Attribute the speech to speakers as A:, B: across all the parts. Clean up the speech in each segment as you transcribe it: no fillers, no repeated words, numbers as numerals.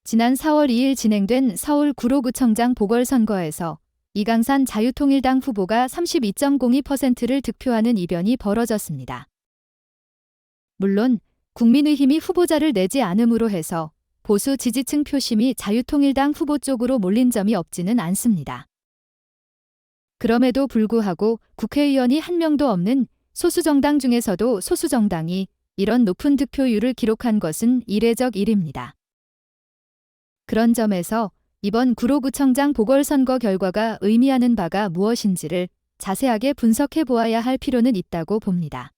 A: 지난 4월 2일 진행된 서울 구로구청장 보궐선거에서 이강산 자유통일당 후보가 32.02%를 득표하는 이변이 벌어졌습니다. 물론 국민의힘이 후보자를 내지 않음으로 해서 보수 지지층 표심이 자유통일당 후보 쪽으로 몰린 점이 없지는 않습니다. 그럼에도 불구하고 국회의원이 한 명도 없는 소수정당 중에서도 소수정당이 이런 높은 득표율을 기록한 것은 이례적 일입니다. 그런 점에서 이번 구로구청장 보궐선거 결과가 의미하는 바가 무엇인지를 자세하게 분석해 보아야 할 필요는 있다고 봅니다.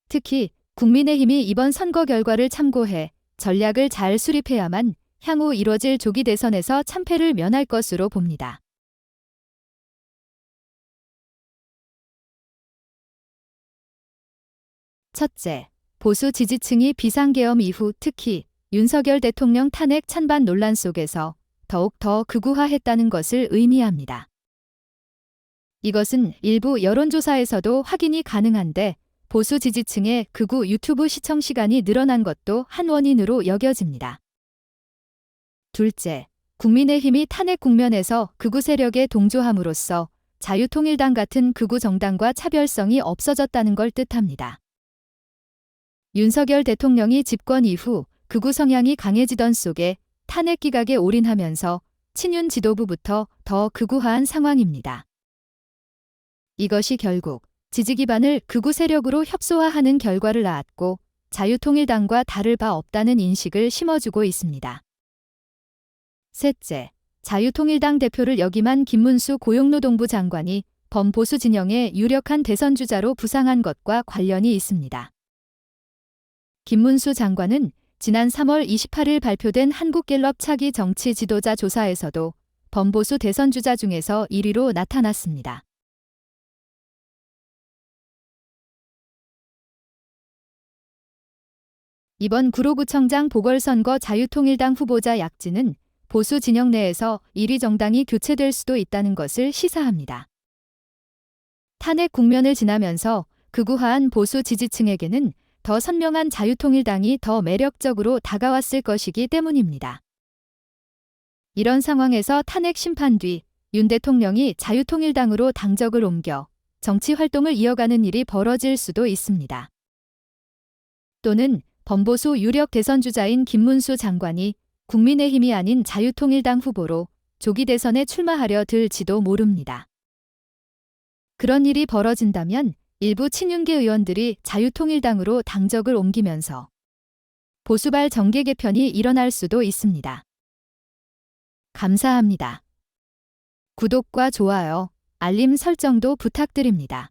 A: 특히 국민의힘이 이번 선거 결과를 참고해 전략을 잘 수립해야만 향후 이뤄질 조기 대선에서 참패를 면할 것으로 봅니다. 첫째, 보수 지지층이 비상계엄 이후 특히 윤석열 대통령 탄핵 찬반 논란 속에서 더욱 더 극우화했다는 것을 의미합니다. 이것은 일부 여론조사에서도 확인이 가능한데 보수 지지층의 극우 유튜브 시청 시간이 늘어난 것도 한 원인으로 여겨집니다. 둘째, 국민의힘이 탄핵 국면에서 극우 세력에 동조함으로써 자유통일당 같은 극우 정당과 차별성이 없어졌다는 걸 뜻합니다. 윤석열 대통령이 집권 이후 극우 성향이 강해지던 속에 탄핵 기각에 올인하면서 친윤 지도부부터 더 극우화한 상황입니다. 이것이 결국 지지 기반을 극우 세력으로 협소화하는 결과를 낳았고 자유통일당과 다를 바 없다는 인식을 심어주고 있습니다. 셋째, 자유통일당 대표를 역임한 김문수 고용노동부 장관이 범보수 진영의 유력한 대선 주자로 부상한 것과 관련이 있습니다. 김문수 장관은 지난 3월 28일 발표된 한국갤럽 차기 정치 지도자 조사에서도 범보수 대선 주자 중에서 1위로 나타났습니다. 이번 구로구청장 보궐선거 자유통일당 후보자 약진은 보수 진영 내에서 1위 정당이 교체될 수도 있다는 것을 시사합니다. 탄핵 국면을 지나면서 극우화한 보수 지지층에게는 더 선명한 자유통일당이 더 매력적으로 다가왔을 것이기 때문입니다. 이런 상황에서 탄핵 심판 뒤 윤 대통령이 자유통일당으로 당적을 옮겨 정치 활동을 이어가는 일이 벌어질 수도 있습니다. 또는 범보수 유력 대선 주자인 김문수 장관이 국민의힘이 아닌 자유통일당 후보로 조기 대선에 출마하려 들지도 모릅니다. 그런 일이 벌어진다면 일부 친윤계 의원들이 자유통일당으로 당적을 옮기면서 보수발 정계 개편이 일어날 수도 있습니다. 감사합니다. 구독과 좋아요, 알림 설정도 부탁드립니다.